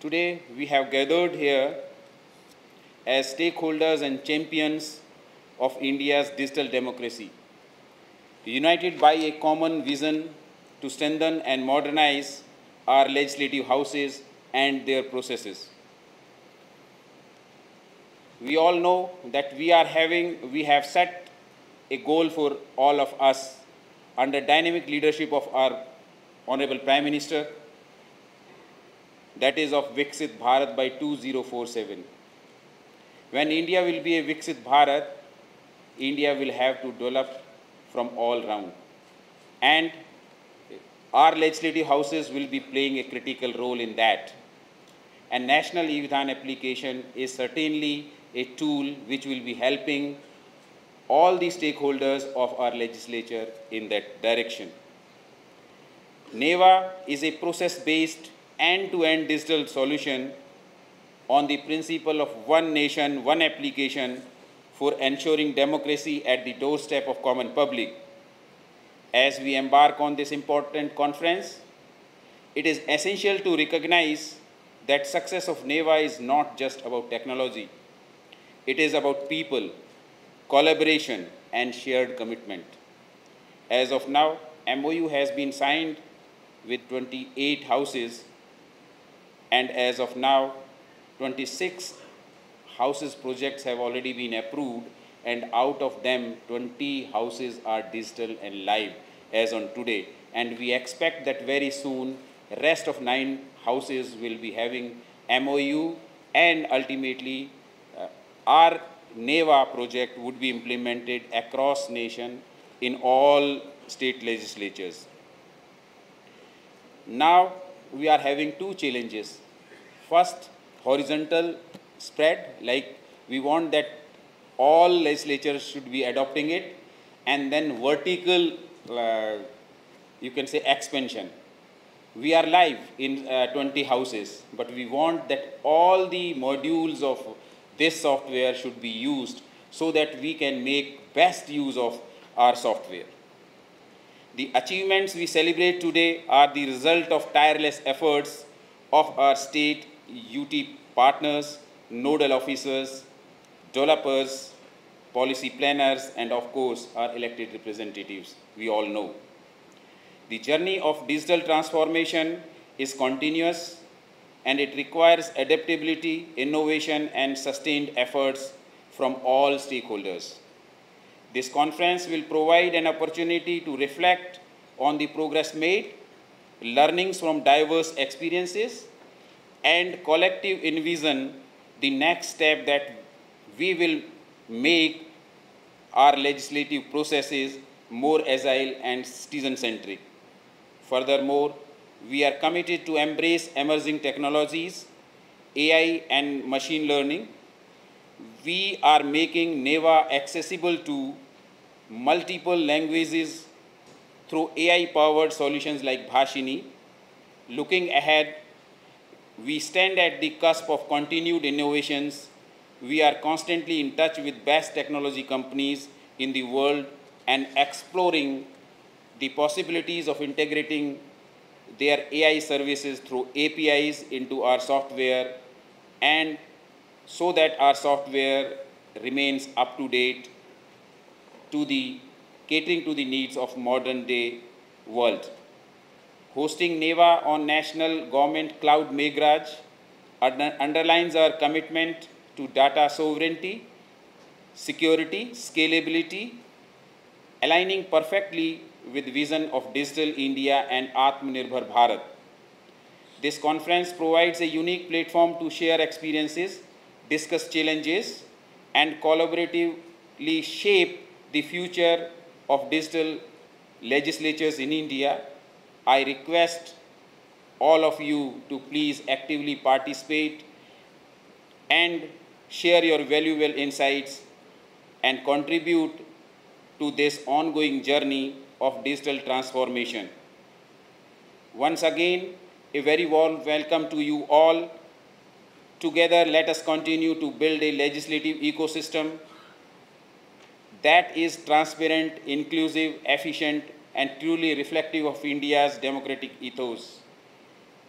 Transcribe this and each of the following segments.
Today we have gathered here as stakeholders and champions of India's digital democracy, united by a common vision to strengthen and modernize our legislative houses and their processes. We all know that we have set a goal for all of us under dynamic leadership of our Honorable Prime Minister, that is of Viksit Bharat by 2047. When India will be a Viksit Bharat, India will have to develop from all round. And our legislative houses will be playing a critical role in that. And National E-Vidhan application is certainly a tool which will be helping all the stakeholders of our legislature in that direction. NEVA is a process-based end-to-end digital solution on the principle of one nation, one application for ensuring democracy at the doorstep of common public. As we embark on this important conference, it is essential to recognize that success of NEVA is not just about technology. It is about people, collaboration, and shared commitment. As of now, MOU has been signed with 28 houses, and as of now, 26 houses projects have already been approved, and out of them, 20 houses are digital and live as on today. And we expect that very soon, rest of 9 houses will be having MOU, and ultimately, our NEVA project would be implemented across nation in all state legislatures. Now, we are having 2 challenges. First, horizontal spread, like we want that all legislatures should be adopting it, and then vertical, you can say, expansion. We are live in 20 houses, but we want that all the modules of this software should be used so that we can make best use of our software. The achievements we celebrate today are the result of tireless efforts of our state UT partners, nodal officers, developers, policy planners, and of course, our elected representatives, we all know. The journey of digital transformation is continuous, and it requires adaptability, innovation, and sustained efforts from all stakeholders. This conference will provide an opportunity to reflect on the progress made, learnings from diverse experiences, and collective envision the next step that we will make our legislative processes more agile and citizen-centric. Furthermore, we are committed to embrace emerging technologies, AI and machine learning. We are making NEVA accessible to multiple languages through AI-powered solutions like Bhashini. Looking ahead, we stand at the cusp of continued innovations. We are constantly in touch with best technology companies in the world and exploring the possibilities of integrating their AI services through APIs into our software, and so that our software remains up to date to the catering to the needs of modern day world. Hosting NEVA on National Government Cloud Meghraj underlines our commitment to data sovereignty, security, scalability, aligning perfectly with vision of Digital India and Atmanirbhar Bharat. This conference provides a unique platform to share experiences, discuss challenges, and collaboratively shape the future of digital legislatures in India. I request all of you to please actively participate and share your valuable insights and contribute to this ongoing journey of digital transformation. Once again, a very warm welcome to you all. Together, let us continue to build a legislative ecosystem that is transparent, inclusive, efficient, and truly reflective of India's democratic ethos.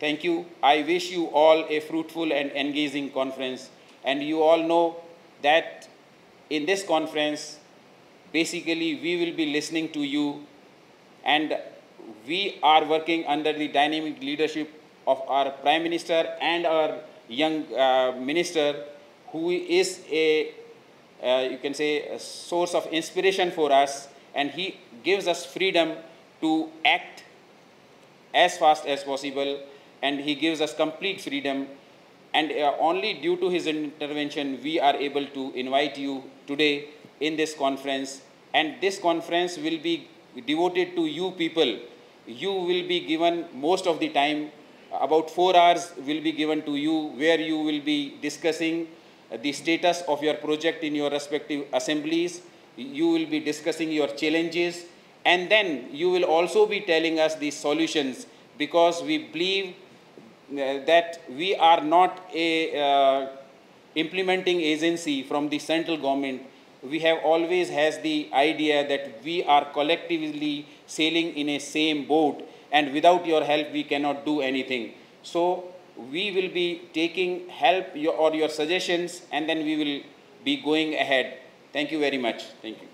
Thank you. I wish you all a fruitful and engaging conference. And you all know that in this conference, basically we will be listening to you, and we are working under the dynamic leadership of our Prime Minister and our young minister, who is a, you can say, a source of inspiration for us, and he gives us freedom to act as fast as possible, and he gives us complete freedom. And only due to his intervention, we are able to invite you today in this conference. And this conference will be devoted to you people. You will be given most of the time, about 4 hours will be given to you, where you will be discussing the status of your project in your respective assemblies. You will be discussing your challenges, and then you will also be telling us the solutions, because we believe that we are not a implementing agency from the central government. We have always has the idea that we are collectively sailing in a same boat, and without your help we cannot do anything. So we will be taking help or your suggestions, and then we will be going ahead. Thank you very much. Thank you.